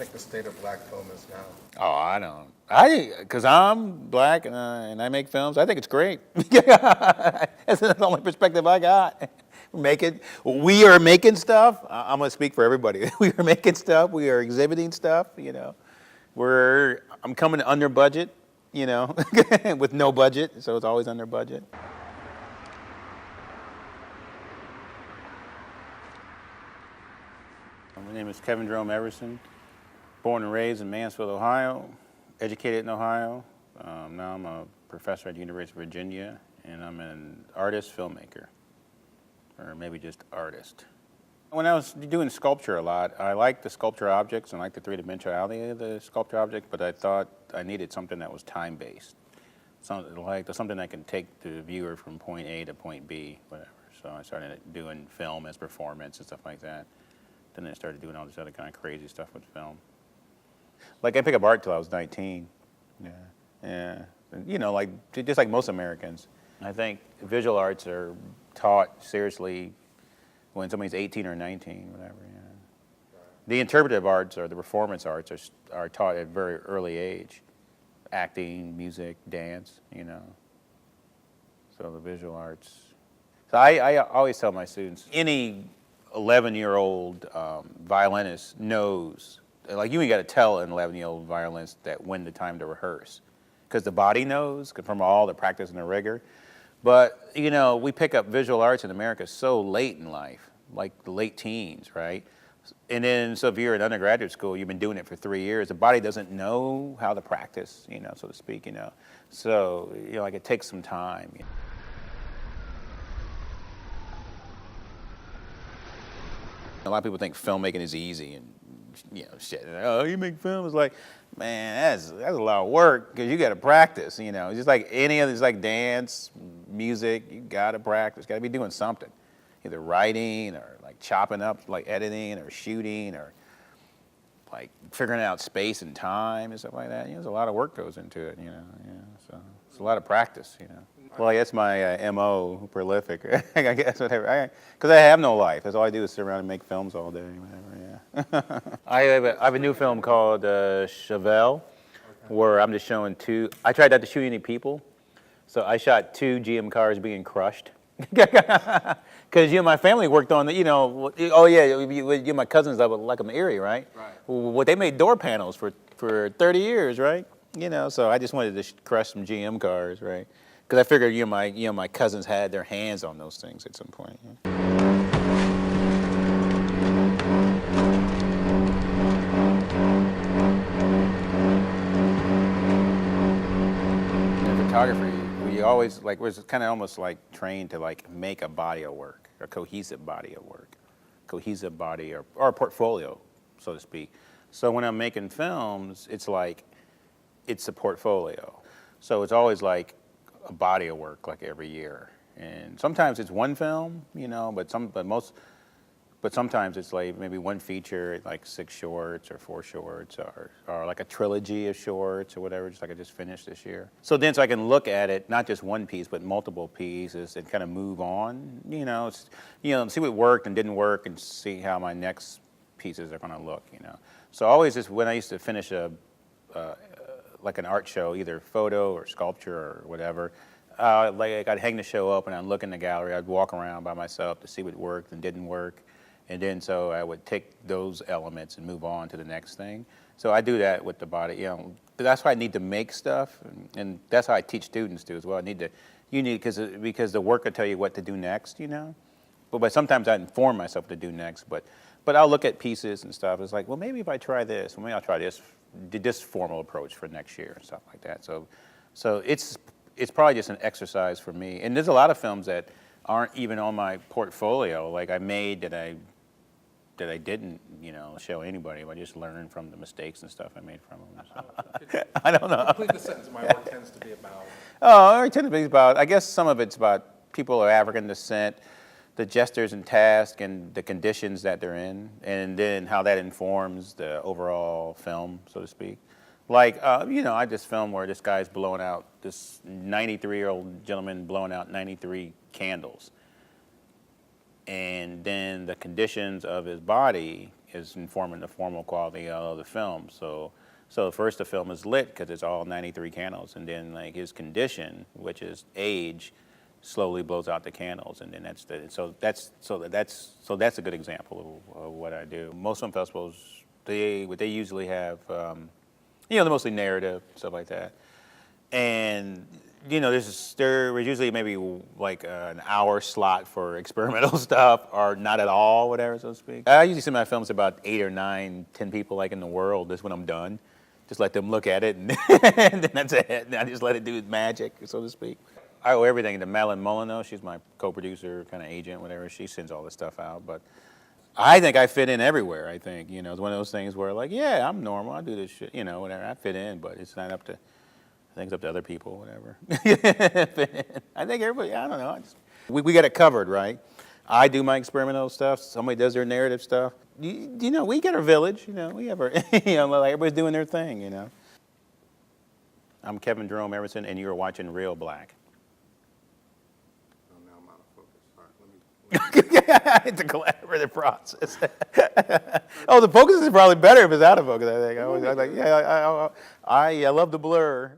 think the state of black film is now? Oh, I don't. Because I'm black and I make films. I think it's great. That's the only perspective I got. We are making stuff. I'm gonna speak for everybody. We are making stuff. We are exhibiting stuff. I'm coming under budget. With no budget, so it's always under budget. My name is Kevin Jerome Everson. Born and raised in Mansfield, Ohio. Educated in Ohio. Now I'm a professor at the University of Virginia, and I'm an artist, filmmaker, or maybe just artist. When I was doing sculpture a lot, I liked the sculpture objects and liked the three-dimensionality of the sculpture object, but I thought I needed something that was time-based. Something that can take the viewer from point A to point B, whatever. So I started doing film as performance and stuff like that. Then I started doing all this other kind of crazy stuff with film. Like, I picked up art till I was 19. Yeah. Just like most Americans. I think visual arts are taught seriously when somebody's 18 or 19, whatever, yeah. The interpretive arts or the performance arts are taught at a very early age. Acting, music, dance, So the visual arts. So I always tell my students, any 11-year-old violinist knows, like, you ain't got to tell an 11-year-old violinist that when the time to rehearse, because the body knows from all the practice and the rigor. But we pick up visual arts in America so late in life, like the late teens, right? And then, so if you're in undergraduate school, you've been doing it for 3 years, the body doesn't know how to practice, so to speak, So, like, it takes some time. A lot of people think filmmaking is easy and, shit. Oh, you make film? It's like, man, that's a lot of work because you got to practice, It's just like any other, it's like dance, music, you got to practice, got to be doing something. Either writing or like chopping up, like editing or shooting or like figuring out space and time and stuff like that. There's a lot of work goes into it, So it's a lot of practice, Well, I guess my MO, prolific, I guess whatever, because I have no life. That's all I do is sit around and make films all day, whatever, yeah. I have a new film called Chevelle, where I'm just showing I tried not to shoot any people, so I shot 2 GM cars being crushed. Because my family worked on the my cousins up at Luckham Erie, right? Well, they made door panels for 30 years, right? So I just wanted to crush some GM cars, right? Because I figured my cousins had their hands on those things at some point. In photography, we always we're kind of almost like trained to make a body of work, a cohesive body of work, cohesive body or a portfolio, so to speak. So when I'm making films, it's a portfolio. So it's always like a body of work every year. And sometimes it's one film, but sometimes it's like maybe one feature, like 6 shorts or 4 shorts or like a trilogy of shorts or whatever, just like I just finished this year. So I can look at it, not just one piece, but multiple pieces and kind of move on, see what worked and didn't work and see how my next pieces are going to look, So always just when I used to finish like an art show, either photo or sculpture or whatever, I'd hang the show up and I'd look in the gallery, I'd walk around by myself to see what worked and didn't work. And then so I would take those elements and move on to the next thing. So I do that with the body, That's why I need to make stuff, and that's how I teach students too as well. Because the work will tell you what to do next, But sometimes I inform myself to do next, but I'll look at pieces and stuff. It's like, well, maybe if I try this, maybe I'll try this formal approach for next year and stuff like that. So it's probably just an exercise for me. And there's a lot of films that aren't even on my portfolio, like I made that I didn't, show anybody. I just learned from the mistakes and stuff I made from them. So. I don't know. Complete the sentence. My work tends to be about. Oh, it tends to be about. I guess some of it's about people of African descent, the gestures and tasks, and the conditions that they're in, and then how that informs the overall film, so to speak. I just filmed where this guy's blowing out, this 93-year-old gentleman blowing out 93 candles. And then the conditions of his body is informing the formal quality of the film. So first the film is lit because it's all 93 candles, and then like his condition, which is age, slowly blows out the candles, and then that's a good example of what I do. Most film festivals, they usually have, they're mostly narrative, stuff like that, and there was usually maybe like an hour slot for experimental stuff, or not at all, whatever, so to speak. I usually see my films about 8 or 9, 10 people like in the world. That's when I'm done. Just let them look at it, and, and then that's it. And I just let it do its magic, so to speak. I owe everything to Madeline Molyneux. She's my co-producer, kind of agent, whatever. She sends all this stuff out, but I think I fit in everywhere. I think it's one of those things where like, yeah, I'm normal. I do this shit, whatever. I fit in, but it's not up to. I think it's up to other people, whatever. I think everybody. I don't know. We got it covered, right? I do my experimental stuff. Somebody does their narrative stuff. We get our village. We have our. Like everybody's doing their thing. I'm Kevin Jerome Everson, and you're watching Real Black. Oh, now I'm out of focus. All right, let me. It's a collaborative process. Oh, the focus is probably better if it's out of focus. I think. I was like, yeah, I love the blur.